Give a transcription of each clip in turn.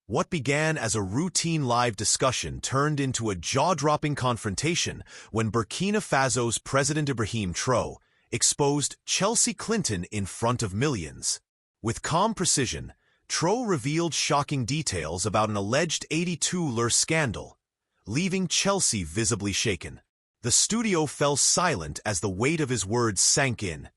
What began as a routine live discussion turned into a jaw-dropping confrontation when Burkina Faso's President Ibrahim Traoré exposed Chelsea Clinton in front of millions. With calm precision, Traoré revealed shocking details about an alleged 82 scandal, leaving Chelsea visibly shaken. The studio fell silent as the weight of his words sank in,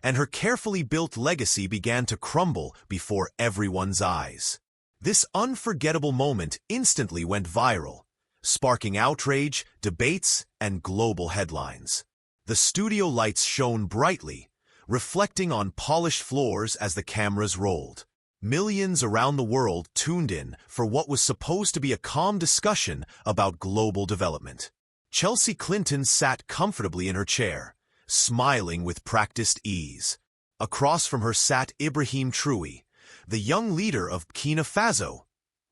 and her carefully built legacy began to crumble before everyone's eyes. This unforgettable moment instantly went viral, sparking outrage, debates, and global headlines. The studio lights shone brightly, reflecting on polished floors as the cameras rolled. Millions around the world tuned in for what was supposed to be a calm discussion about global development. Chelsea Clinton sat comfortably in her chair, smiling with practiced ease. Across from her sat Ibrahim Traoré, the young leader of Burkina Faso,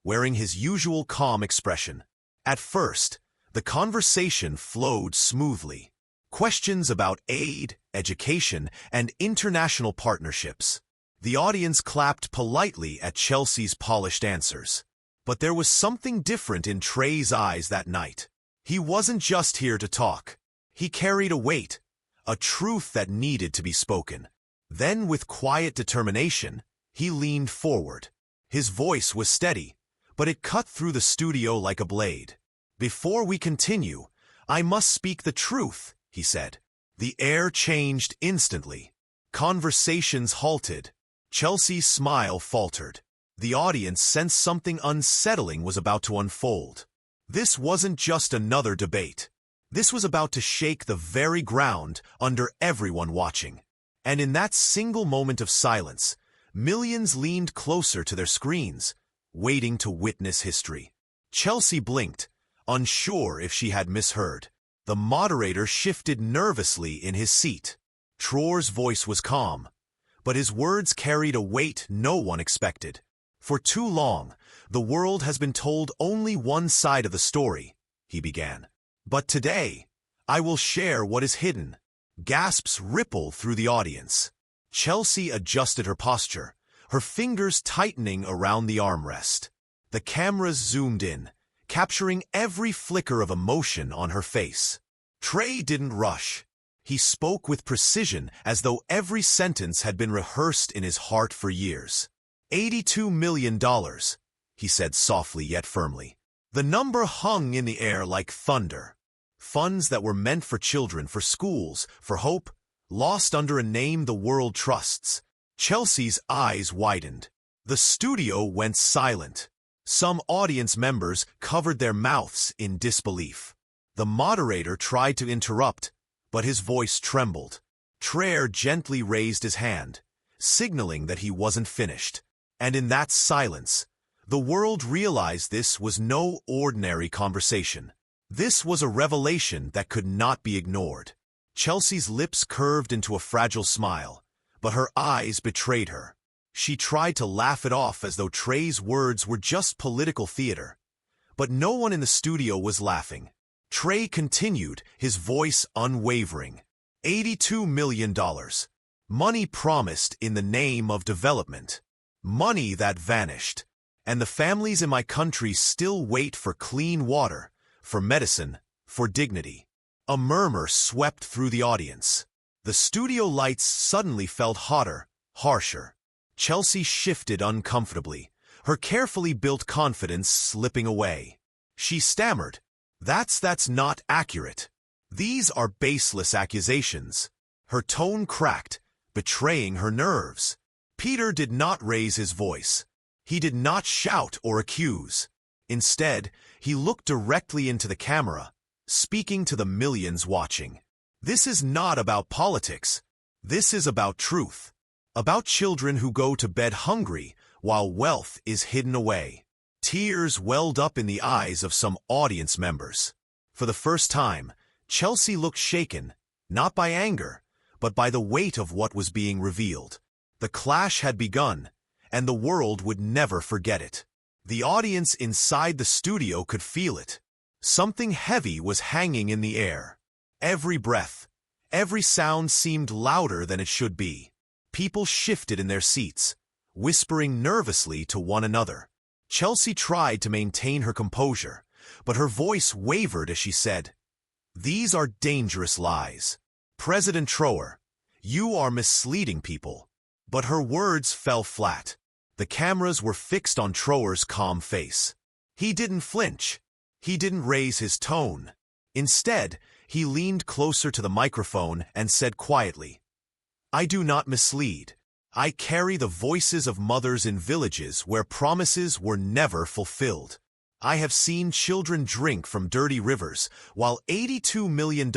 wearing his usual calm expression. At first, the conversation flowed smoothly. Questions about aid, education, and international partnerships. The audience clapped politely at Chelsea's polished answers. But there was something different in Traoré's eyes that night. He wasn't just here to talk. He carried a weight, a truth that needed to be spoken. Then, with quiet determination, he leaned forward. His voice was steady, but it cut through the studio like a blade. "Before we continue, I must speak the truth," he said. The air changed instantly. Conversations halted. Chelsea's smile faltered. The audience sensed something unsettling was about to unfold. This wasn't just another debate. This was about to shake the very ground under everyone watching. And in that single moment of silence, millions leaned closer to their screens, waiting to witness history. Chelsea blinked, unsure if she had misheard. The moderator shifted nervously in his seat. Traoré's voice was calm, but his words carried a weight no one expected. "For too long, the world has been told only one side of the story," he began. "But today, I will share what is hidden." Gasps rippled through the audience. Chelsea adjusted her posture, her fingers tightening around the armrest. The cameras zoomed in, capturing every flicker of emotion on her face. Traoré didn't rush. He spoke with precision as though every sentence had been rehearsed in his heart for years. $82 million, he said softly yet firmly. The number hung in the air like thunder. Funds that were meant for children, for schools, for hope, lost under a name the world trusts. Chelsea's eyes widened. The studio went silent. Some audience members covered their mouths in disbelief. The moderator tried to interrupt, but his voice trembled. Traoré gently raised his hand, signaling that he wasn't finished. And in that silence, the world realized this was no ordinary conversation. This was a revelation that could not be ignored. Chelsea's lips curved into a fragile smile, but her eyes betrayed her. She tried to laugh it off as though Traoré's words were just political theater. But no one in the studio was laughing. Traoré continued, his voice unwavering. $82 million. Money promised in the name of development. Money that vanished. And the families in my country still wait for clean water, for medicine, for dignity. A murmur swept through the audience. The studio lights suddenly felt hotter, harsher. Chelsea shifted uncomfortably, her carefully built confidence slipping away. She stammered, That's not accurate. These are baseless accusations." Her tone cracked, betraying her nerves. Peter did not raise his voice. He did not shout or accuse. Instead, he looked directly into the camera, speaking to the millions watching. "This is not about politics. This is about truth. About children who go to bed hungry while wealth is hidden away." Tears welled up in the eyes of some audience members. For the first time, Chelsea looked shaken, not by anger, but by the weight of what was being revealed. The clash had begun, and the world would never forget it. The audience inside the studio could feel it. Something heavy was hanging in the air. Every breath, every sound seemed louder than it should be. People shifted in their seats, whispering nervously to one another. Chelsea tried to maintain her composure, but her voice wavered as she said, "These are dangerous lies. President Traoré, you are misleading people." But her words fell flat. The cameras were fixed on Traoré's calm face. He didn't flinch. He didn't raise his tone. Instead, he leaned closer to the microphone and said quietly, "I do not mislead. I carry the voices of mothers in villages where promises were never fulfilled. I have seen children drink from dirty rivers while $82 million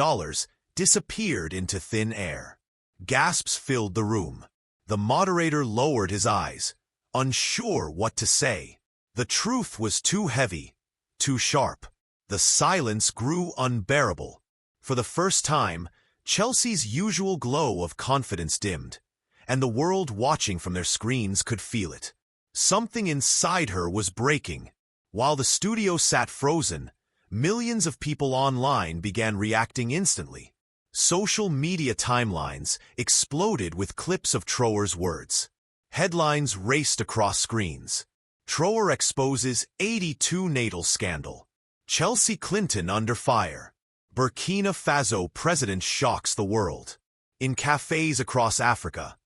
disappeared into thin air." Gasps filled the room. The moderator lowered his eyes, unsure what to say. The truth was too heavy, too sharp. The silence grew unbearable. For the first time, Chelsea's usual glow of confidence dimmed, and the world watching from their screens could feel it. Something inside her was breaking. While the studio sat frozen, millions of people online began reacting instantly. Social media timelines exploded with clips of Traoré's words. Headlines raced across screens. Traoré exposes 82 natal scandal. Chelsea Clinton under fire. Burkina Faso president shocks the world. In cafes across Africa,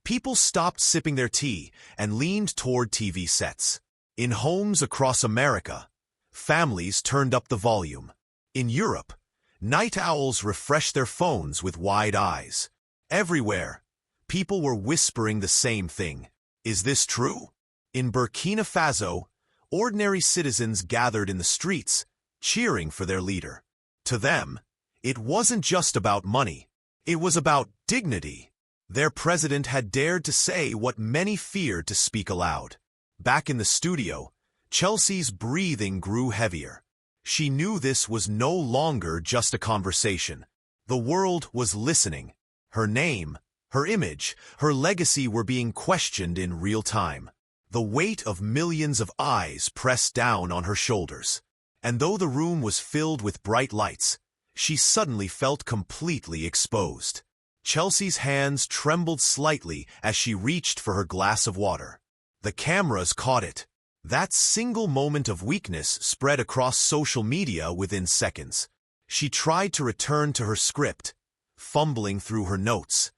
people stopped sipping their tea and leaned toward TV sets. In homes across America, families turned up the volume. In Europe, night owls refreshed their phones with wide eyes. Everywhere, people were whispering the same thing. Is this true? In Burkina Faso, ordinary citizens gathered in the streets, cheering for their leader. To them, it wasn't just about money. It was about dignity. Their president had dared to say what many feared to speak aloud. Back in the studio, Chelsea's breathing grew heavier. She knew this was no longer just a conversation. The world was listening. Her name, her image, her legacy were being questioned in real time. The weight of millions of eyes pressed down on her shoulders. And though the room was filled with bright lights, she suddenly felt completely exposed. Chelsea's hands trembled slightly as she reached for her glass of water. The cameras caught it. That single moment of weakness spread across social media within seconds. She tried to return to her script, fumbling through her notes.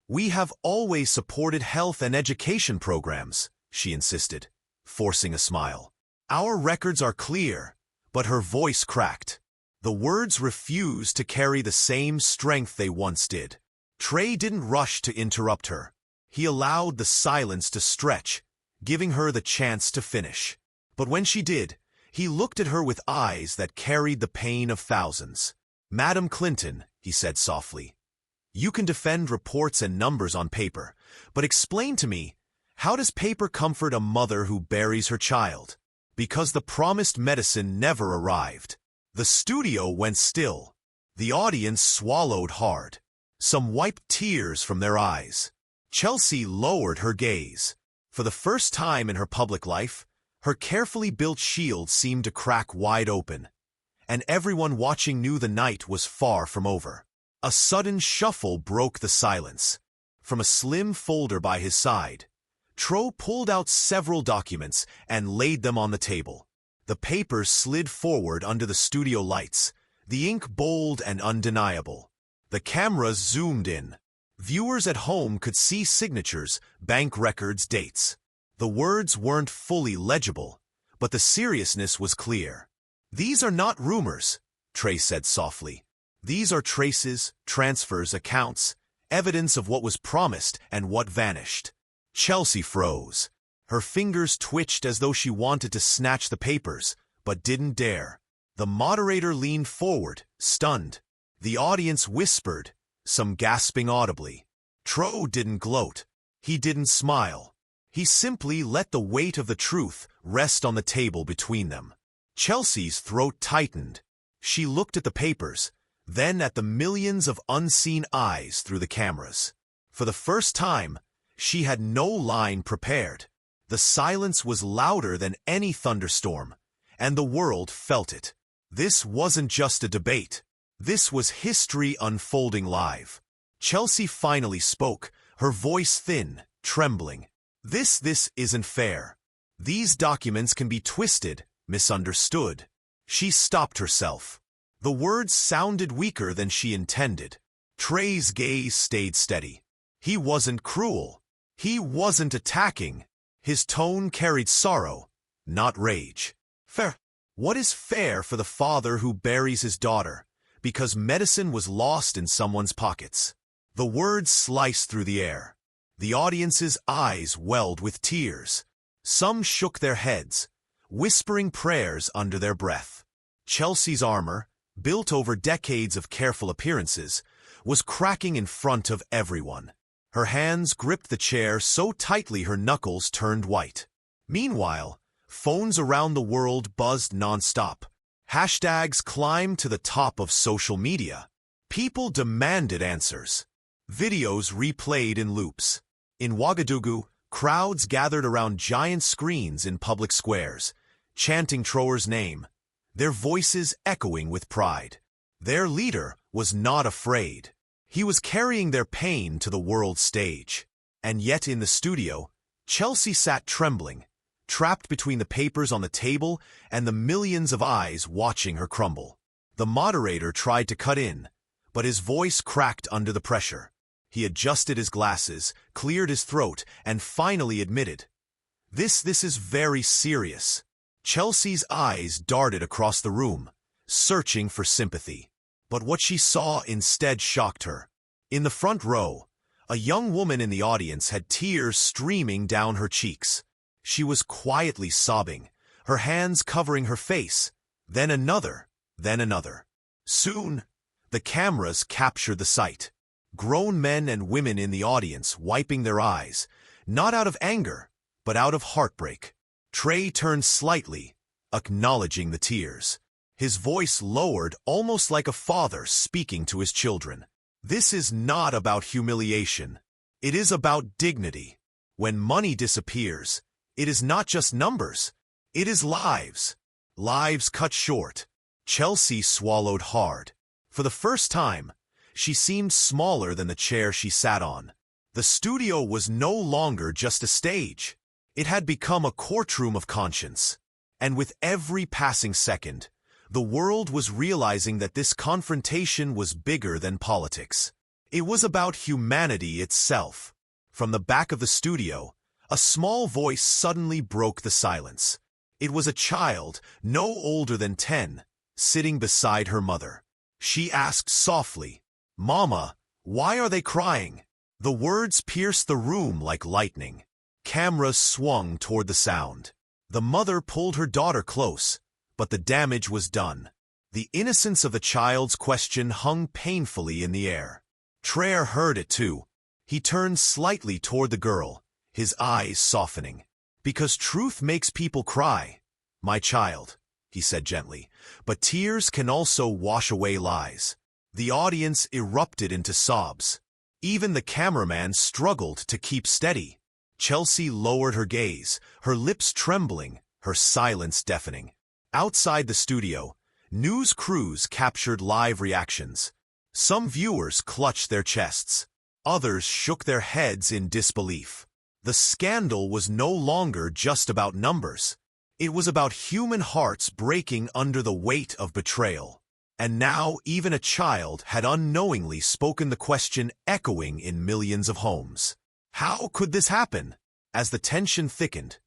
"We have always supported health and education programs," she insisted, forcing a smile. "Our records are clear." But her voice cracked. The words refused to carry the same strength they once did. Trey didn't rush to interrupt her. He allowed the silence to stretch, giving her the chance to finish. But when she did, he looked at her with eyes that carried the pain of thousands. "Madam Clinton," he said softly, "you can defend reports and numbers on paper, but explain to me, how does paper comfort a mother who buries her child? Because the promised medicine never arrived." The studio went still. The audience swallowed hard. Some wiped tears from their eyes. Chelsea lowered her gaze. For the first time in her public life, her carefully built shield seemed to crack wide open. And everyone watching knew the night was far from over. A sudden shuffle broke the silence. From a slim folder by his side, Tro pulled out several documents and laid them on the table. The papers slid forward under the studio lights, the ink bold and undeniable. The cameras zoomed in. Viewers at home could see signatures, bank records, dates. The words weren't fully legible, but the seriousness was clear. "These are not rumors," Trey said softly. "These are traces, transfers, accounts, evidence of what was promised and what vanished." Chelsea froze. Her fingers twitched as though she wanted to snatch the papers, but didn't dare. The moderator leaned forward, stunned. The audience whispered, some gasping audibly. Tro didn't gloat. He didn't smile. He simply let the weight of the truth rest on the table between them. Chelsea's throat tightened. She looked at the papers, then at the millions of unseen eyes through the cameras. For the first time, she had no line prepared. The silence was louder than any thunderstorm, and the world felt it. This wasn't just a debate. This was history unfolding live. Chelsea finally spoke, her voice thin, trembling. This isn't fair. These documents can be twisted, misunderstood. She stopped herself. The words sounded weaker than she intended. Trey's gaze stayed steady. He wasn't cruel. He wasn't attacking. His tone carried sorrow, not rage. Fair. What is fair for the father who buries his daughter because medicine was lost in someone's pockets? The words sliced through the air. The audience's eyes welled with tears. Some shook their heads, whispering prayers under their breath. Chelsea's armor, built over decades of careful appearances, was cracking in front of everyone. Her hands gripped the chair so tightly her knuckles turned white. Meanwhile, phones around the world buzzed nonstop. Hashtags climbed to the top of social media. People demanded answers. Videos replayed in loops. In Ouagadougou, crowds gathered around giant screens in public squares, chanting Traoré's name, their voices echoing with pride. Their leader was not afraid. He was carrying their pain to the world stage. And yet in the studio, Chelsea sat trembling, trapped between the papers on the table and the millions of eyes watching her crumble. The moderator tried to cut in, but his voice cracked under the pressure. He adjusted his glasses, cleared his throat, and finally admitted, This is very serious." Chelsea's eyes darted across the room, searching for sympathy. But what she saw instead shocked her. In the front row, a young woman in the audience had tears streaming down her cheeks. She was quietly sobbing, her hands covering her face, then another, then another. Soon, the cameras captured the sight. Grown men and women in the audience wiping their eyes, not out of anger, but out of heartbreak. Trey turned slightly, acknowledging the tears. His voice lowered almost like a father speaking to his children. This is not about humiliation. It is about dignity. When money disappears, it is not just numbers. It is lives. Lives cut short. Chelsea swallowed hard. For the first time, she seemed smaller than the chair she sat on. The studio was no longer just a stage. It had become a courtroom of conscience. And with every passing second, the world was realizing that this confrontation was bigger than politics. It was about humanity itself. From the back of the studio, a small voice suddenly broke the silence. It was a child, no older than 10, sitting beside her mother. She asked softly, "Mama, why are they crying?" The words pierced the room like lightning. Cameras swung toward the sound. The mother pulled her daughter close, but the damage was done. The innocence of the child's question hung painfully in the air. Traoré heard it too. He turned slightly toward the girl, his eyes softening. "Because truth makes people cry, my child," he said gently, "but tears can also wash away lies." The audience erupted into sobs. Even the cameraman struggled to keep steady. Chelsea lowered her gaze, her lips trembling, her silence deafening. Outside the studio, news crews captured live reactions. Some viewers clutched their chests. Others shook their heads in disbelief. The scandal was no longer just about numbers. It was about human hearts breaking under the weight of betrayal. And now even a child had unknowingly spoken the question echoing in millions of homes. How could this happen? As the tension thickened,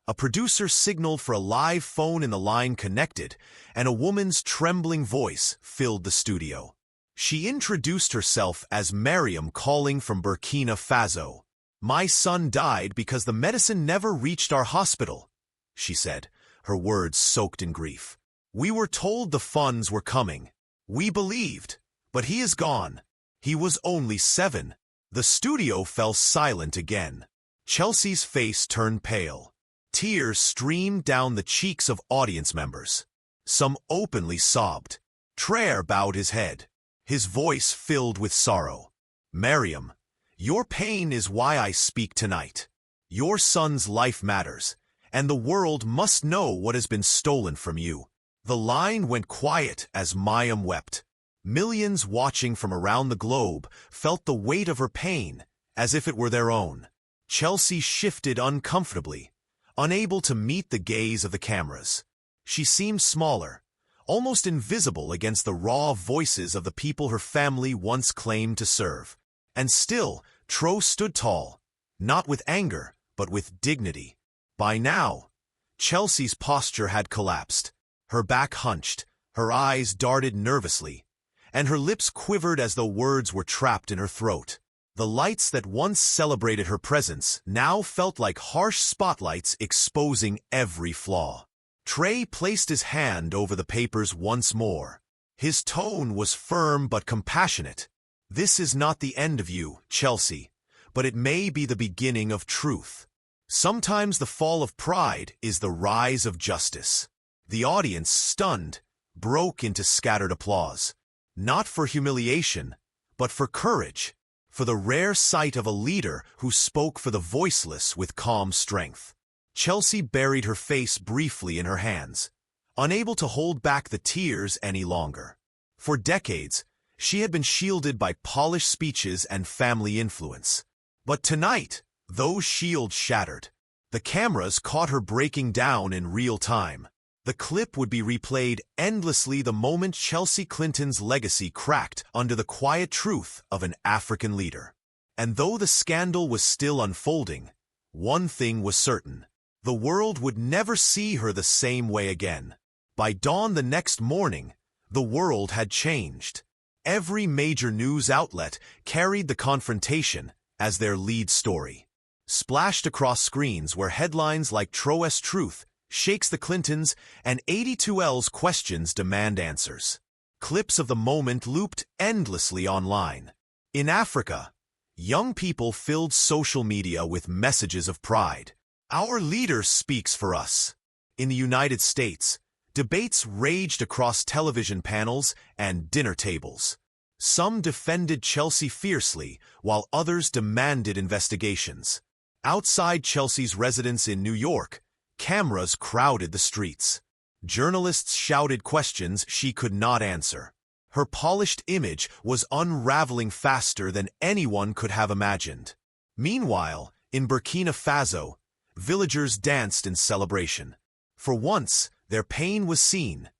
a producer signaled for a live phone in the line connected, and a woman's trembling voice filled the studio. She introduced herself as Mariam, calling from Burkina Faso. "My son died because the medicine never reached our hospital," she said, her words soaked in grief. "We were told the funds were coming. We believed, but he is gone. He was only 7. The studio fell silent again. Chelsea's face turned pale. Tears streamed down the cheeks of audience members. Some openly sobbed. Traoré bowed his head, his voice filled with sorrow. "Mariam, your pain is why I speak tonight. Your son's life matters, and the world must know what has been stolen from you." The line went quiet as Mariam wept. Millions watching from around the globe felt the weight of her pain, as if it were their own. Chelsea shifted uncomfortably, unable to meet the gaze of the cameras. She seemed smaller, almost invisible against the raw voices of the people her family once claimed to serve. And still, Traoré stood tall, not with anger, but with dignity. By now, Chelsea's posture had collapsed, her back hunched, her eyes darted nervously, and her lips quivered as though words were trapped in her throat. The lights that once celebrated her presence now felt like harsh spotlights exposing every flaw. Traoré placed his hand over the papers once more. His tone was firm but compassionate. "This is not the end of you, Chelsea, but it may be the beginning of truth. Sometimes the fall of pride is the rise of justice." The audience, stunned, broke into scattered applause. Not for humiliation, but for courage, for the rare sight of a leader who spoke for the voiceless with calm strength. Chelsea buried her face briefly in her hands, unable to hold back the tears any longer. For decades, she had been shielded by polished speeches and family influence. But tonight, those shields shattered. The cameras caught her breaking down in real time. The clip would be replayed endlessly the moment Chelsea Clinton's legacy cracked under the quiet truth of an African leader. And though the scandal was still unfolding, one thing was certain: the world would never see her the same way again. By dawn the next morning, the world had changed. Every major news outlet carried the confrontation as their lead story. Splashed across screens were headlines like "Traoré's Truth Shakes the Clintons" and 82L's Questions Demand Answers. Clips of the moment looped endlessly online. In Africa, young people filled social media with messages of pride. "Our leader speaks for us." In the United States, debates raged across television panels and dinner tables. Some defended Chelsea fiercely, while others demanded investigations. Outside Chelsea's residence in New York, cameras crowded the streets. Journalists shouted questions she could not answer. Her polished image was unraveling faster than anyone could have imagined. Meanwhile, in Burkina Faso, villagers danced in celebration. For once, their pain was seen,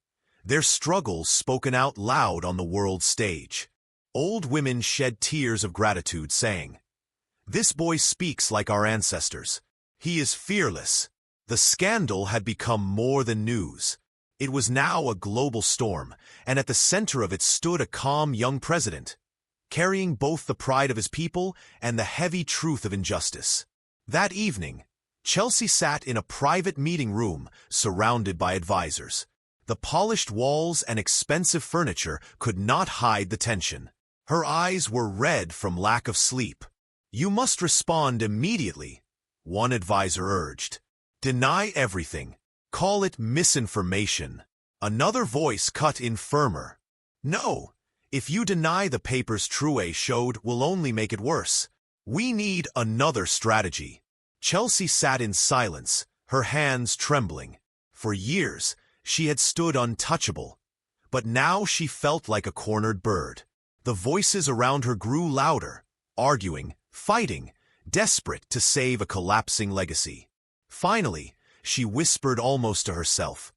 their struggles spoken out loud on the world stage. Old women shed tears of gratitude, saying, "This boy speaks like our ancestors. He is fearless." The scandal had become more than news. It was now a global storm, and at the center of it stood a calm young president, carrying both the pride of his people and the heavy truth of injustice. That evening, Chelsea sat in a private meeting room surrounded by advisors. The polished walls and expensive furniture could not hide the tension. Her eyes were red from lack of sleep. "You must respond immediately," one advisor urged. "Deny everything. Call it misinformation." Another voice cut in firmer. "No, if you deny the papers Traoré showed, will only make it worse. We need another strategy." Chelsea sat in silence, her hands trembling. For years, she had stood untouchable, but now she felt like a cornered bird. The voices around her grew louder, arguing, fighting, desperate to save a collapsing legacy. Finally, she whispered almost to herself,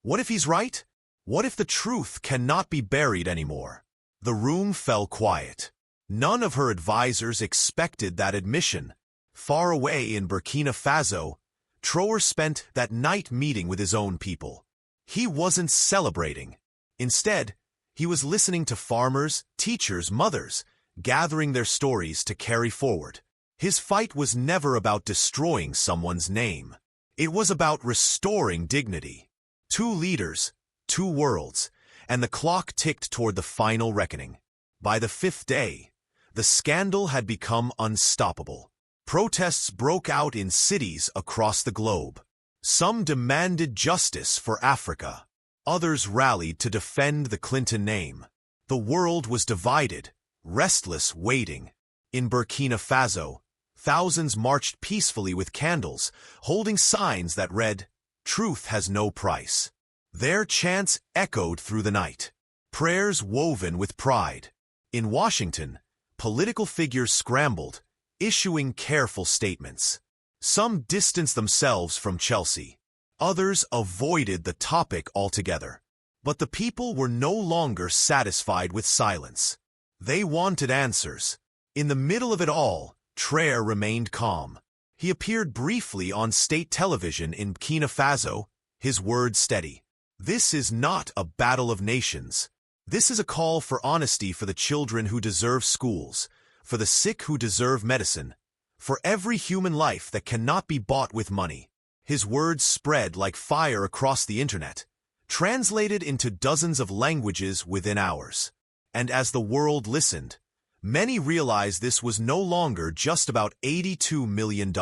"What if he's right? What if the truth cannot be buried anymore?" The room fell quiet. None of her advisors expected that admission. Far away in Burkina Faso, Traoré spent that night meeting with his own people. He wasn't celebrating. Instead, he was listening to farmers, teachers, mothers, gathering their stories to carry forward. His fight was never about destroying someone's name. It was about restoring dignity. 2 leaders, 2 worlds, and the clock ticked toward the final reckoning. By the 5th day, the scandal had become unstoppable. Protests broke out in cities across the globe. Some demanded justice for Africa. Others rallied to defend the Clinton name. The world was divided, restless, waiting. In Burkina Faso, thousands marched peacefully with candles, holding signs that read, "Truth has no price." Their chants echoed through the night, prayers woven with pride. In Washington, political figures scrambled, issuing careful statements. Some distanced themselves from Chelsea. Others avoided the topic altogether. But the people were no longer satisfied with silence. They wanted answers. In the middle of it all, Traoré remained calm. He appeared briefly on state television in Burkina Faso, his words steady. This is not a battle of nations. This is a call for honesty for the children who deserve schools, for the sick who deserve medicine, for every human life that cannot be bought with money. His words spread like fire across the internet, translated into dozens of languages within hours. And as the world listened, many realized this was no longer just about $82 million.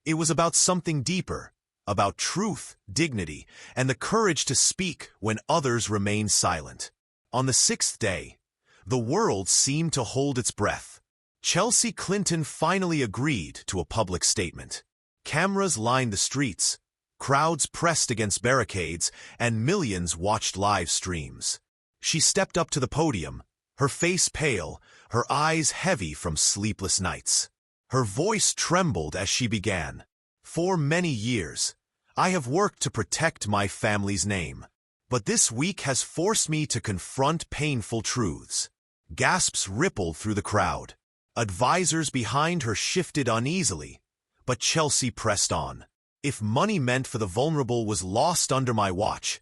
It was about something deeper, about truth, dignity, and the courage to speak when others remained silent. On the sixth day, the world seemed to hold its breath. Chelsea Clinton finally agreed to a public statement. Cameras lined the streets, crowds pressed against barricades, and millions watched live streams. She stepped up to the podium, her face pale, her eyes heavy from sleepless nights. Her voice trembled as she began. For many years, I have worked to protect my family's name. But this week has forced me to confront painful truths. Gasps rippled through the crowd. Advisors behind her shifted uneasily, but Chelsea pressed on. If money meant for the vulnerable was lost under my watch,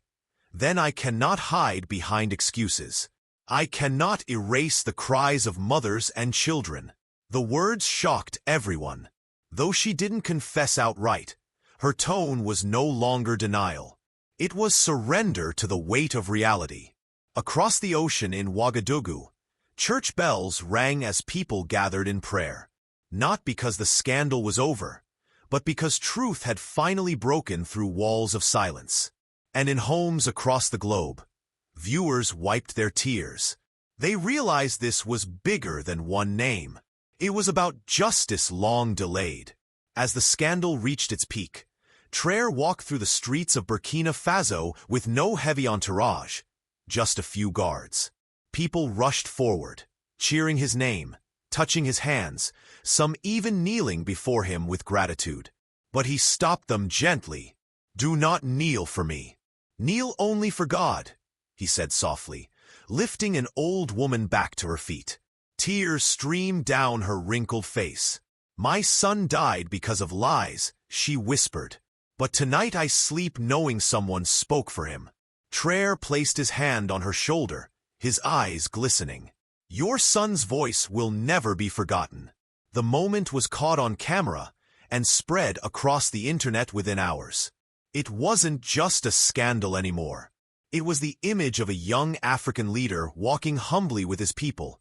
then I cannot hide behind excuses. I cannot erase the cries of mothers and children. The words shocked everyone. Though she didn't confess outright, her tone was no longer denial. It was surrender to the weight of reality. Across the ocean in Ouagadougou, church bells rang as people gathered in prayer. Not because the scandal was over, but because truth had finally broken through walls of silence. And in homes across the globe, viewers wiped their tears. They realized this was bigger than one name. It was about justice long delayed. As the scandal reached its peak, Traoré walked through the streets of Burkina Faso with no heavy entourage, just a few guards. People rushed forward, cheering his name, touching his hands, some even kneeling before him with gratitude. But he stopped them gently. "Do not kneel for me. Kneel only for God," he said softly, lifting an old woman back to her feet. Tears streamed down her wrinkled face. "My son died because of lies," she whispered. "But tonight I sleep knowing someone spoke for him." Traoré placed his hand on her shoulder, his eyes glistening. "Your son's voice will never be forgotten." The moment was caught on camera and spread across the internet within hours. It wasn't just a scandal anymore. It was the image of a young African leader walking humbly with his people,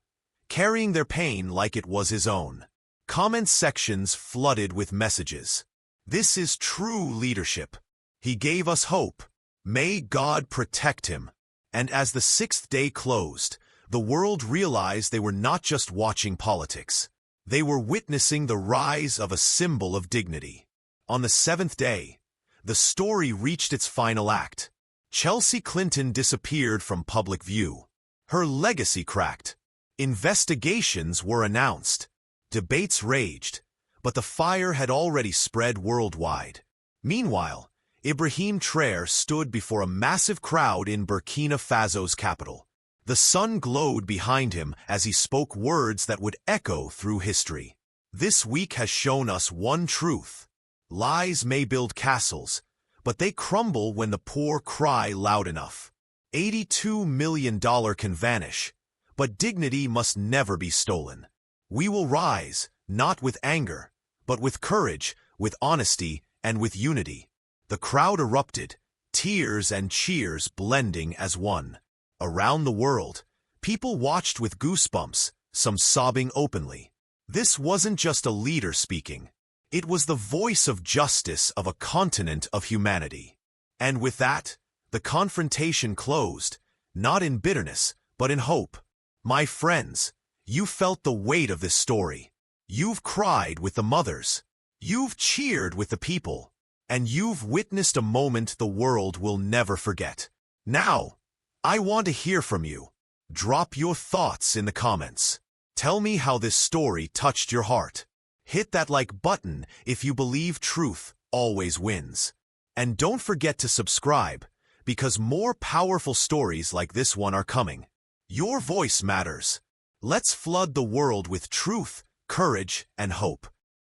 carrying their pain like it was his own. Comment sections flooded with messages. "This is true leadership. He gave us hope. May God protect him." And as the sixth day closed, the world realized they were not just watching politics. They were witnessing the rise of a symbol of dignity. On the seventh day, the story reached its final act. Chelsea Clinton disappeared from public view. Her legacy cracked. Investigations were announced. Debates raged. But the fire had already spread worldwide. Meanwhile, Ibrahim Traoré stood before a massive crowd in Burkina Faso's capital. The sun glowed behind him as he spoke words that would echo through history. "This week has shown us one truth. Lies may build castles, but they crumble when the poor cry loud enough. $82 million can vanish, but dignity must never be stolen. We will rise, not with anger, but with courage, with honesty, and with unity." The crowd erupted, tears and cheers blending as one. Around the world, people watched with goosebumps, some sobbing openly. This wasn't just a leader speaking. It was the voice of justice of a continent of humanity. And with that, the confrontation closed, not in bitterness, but in hope. My friends, you felt the weight of this story. You've cried with the mothers. You've cheered with the people. And you've witnessed a moment the world will never forget. Now, I want to hear from you. Drop your thoughts in the comments. Tell me how this story touched your heart. Hit that like button if you believe truth always wins. And don't forget to subscribe, because more powerful stories like this one are coming. Your voice matters. Let's flood the world with truth, courage, and hope.